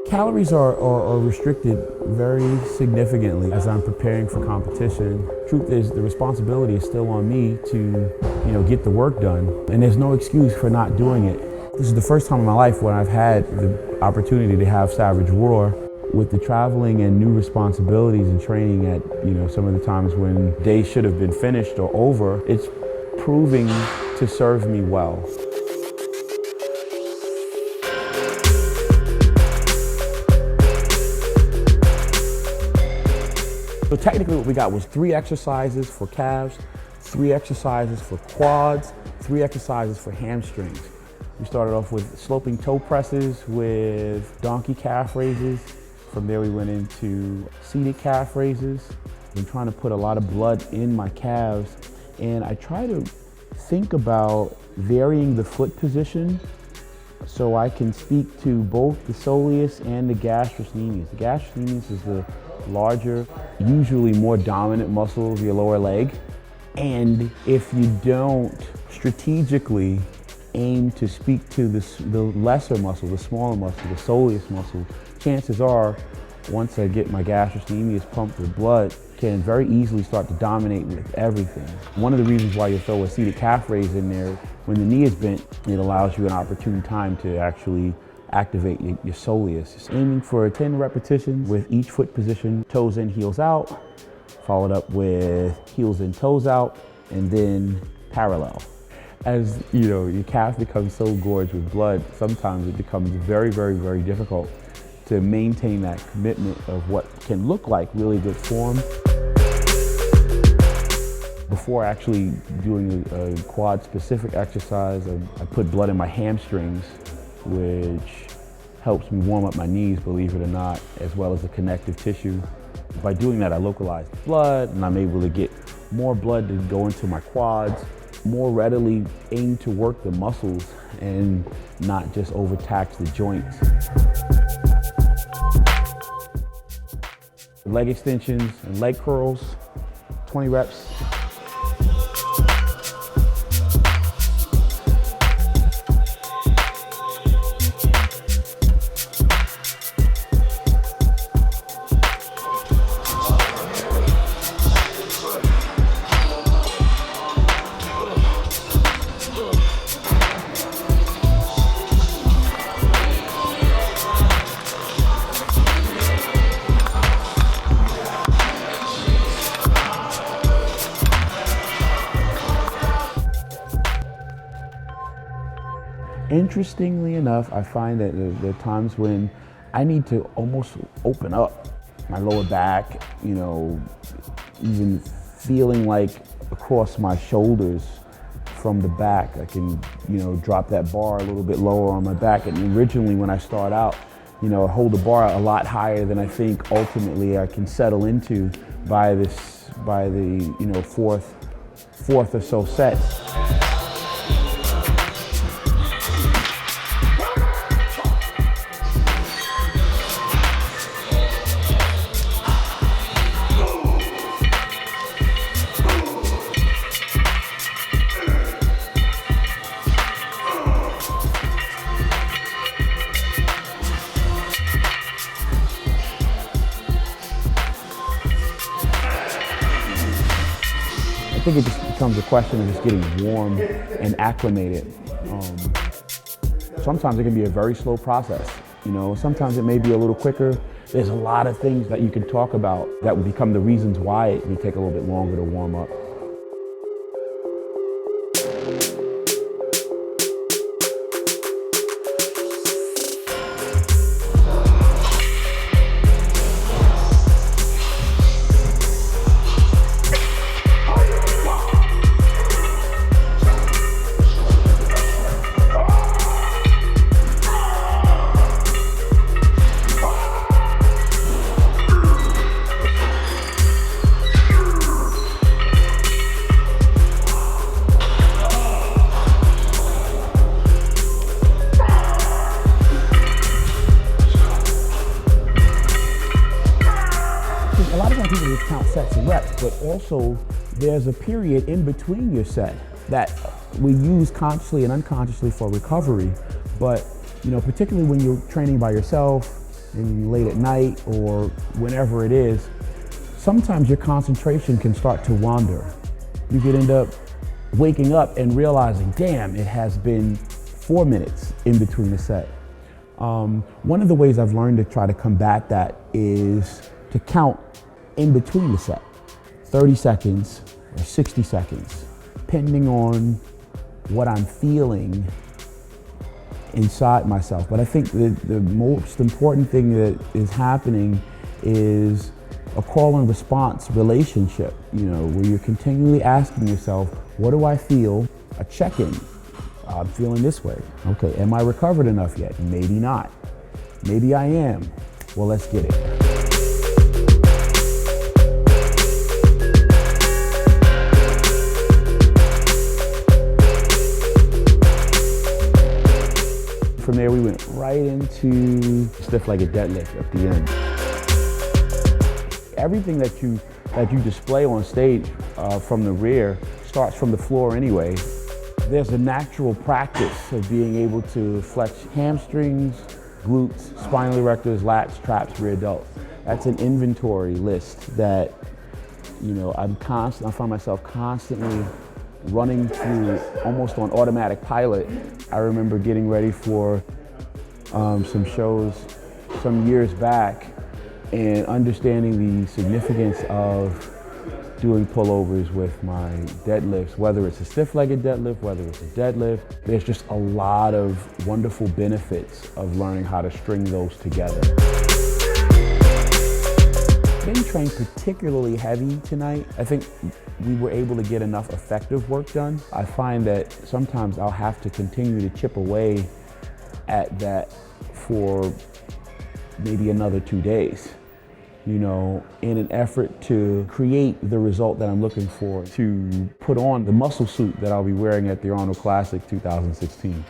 Calories are restricted very significantly as I'm preparing for competition. Truth is, the responsibility is still on me to, get the work done, and there's no excuse for not doing it. This is the first time in my life when I've had the opportunity to have Savage Roar. With the traveling and new responsibilities and training at, some of the times when days should have been finished or over, it's proving to serve me well. So technically what we got was 3 exercises for calves, 3 exercises for quads, 3 exercises for hamstrings. We started off with sloping toe presses with donkey calf raises. From there we went into seated calf raises. I'm trying to put a lot of blood in my calves, and I try to think about varying the foot position so I can speak to both the soleus and the gastrocnemius. The gastrocnemius is the larger, usually more dominant muscle of your lower leg. And if you don't strategically aim to speak to the lesser muscle, the smaller muscle, the soleus muscle, chances are, once I get my gastrocnemius pumped with blood, can very easily start to dominate with everything. One of the reasons why you throw a seated calf raise in there, when the knee is bent, it allows you an opportune time to actually activate your soleus. Just aiming for 10 repetitions with each foot position, toes in, heels out, followed up with heels in, toes out, and then parallel. As your calf becomes so gorged with blood, sometimes it becomes very, very, very difficult to maintain that commitment of what can look like really good form. Before actually doing a quad specific exercise, I put blood in my hamstrings, which helps me warm up my knees, believe it or not, as well as the connective tissue. By doing that, I localize the blood, and I'm able to get more blood to go into my quads, more readily aim to work the muscles and not just overtax the joints. Leg extensions and leg curls, 20 reps. Interestingly enough, I find that there are times when I need to almost open up my lower back, even feeling like across my shoulders from the back, I can, drop that bar a little bit lower on my back. And originally when I start out, I hold the bar a lot higher than I think ultimately I can settle into by the, fourth or so set. I think it just becomes a question of just getting warm and acclimated. Sometimes it can be a very slow process. Sometimes it may be a little quicker. There's a lot of things that you can talk about that would become the reasons why it may take a little bit longer to warm up. People just count sets and reps, but also there's a period in between your set that we use consciously and unconsciously for recovery. But particularly when you're training by yourself, maybe late at night or whenever it is, sometimes your concentration can start to wander. You could end up waking up and realizing, damn, it has been 4 minutes in between the set. One of the ways I've learned to try to combat that is to count in between the set, 30 seconds or 60 seconds, depending on what I'm feeling inside myself. But I think the most important thing that is happening is a call and response relationship, where you're continually asking yourself, what do I feel? A check-in. I'm feeling this way. Okay, am I recovered enough yet? Maybe not. Maybe I am. Well, let's get it. From there, we went right into stiff-legged deadlift at the end. Everything that you display on stage from the rear starts from the floor anyway. There's a natural practice of being able to flex hamstrings, glutes, spinal erectors, lats, traps, rear delts. That's an inventory list that, I find myself constantly running through almost on automatic pilot. I remember getting ready for some shows some years back and understanding the significance of doing pullovers with my deadlifts, whether it's a stiff-legged deadlift, whether it's a deadlift. There's just a lot of wonderful benefits of learning how to string those together. Didn't train particularly heavy tonight. I think we were able to get enough effective work done. I find that sometimes I'll have to continue to chip away at that for maybe another 2 days, in an effort to create the result that I'm looking for, to put on the muscle suit that I'll be wearing at the Arnold Classic 2016.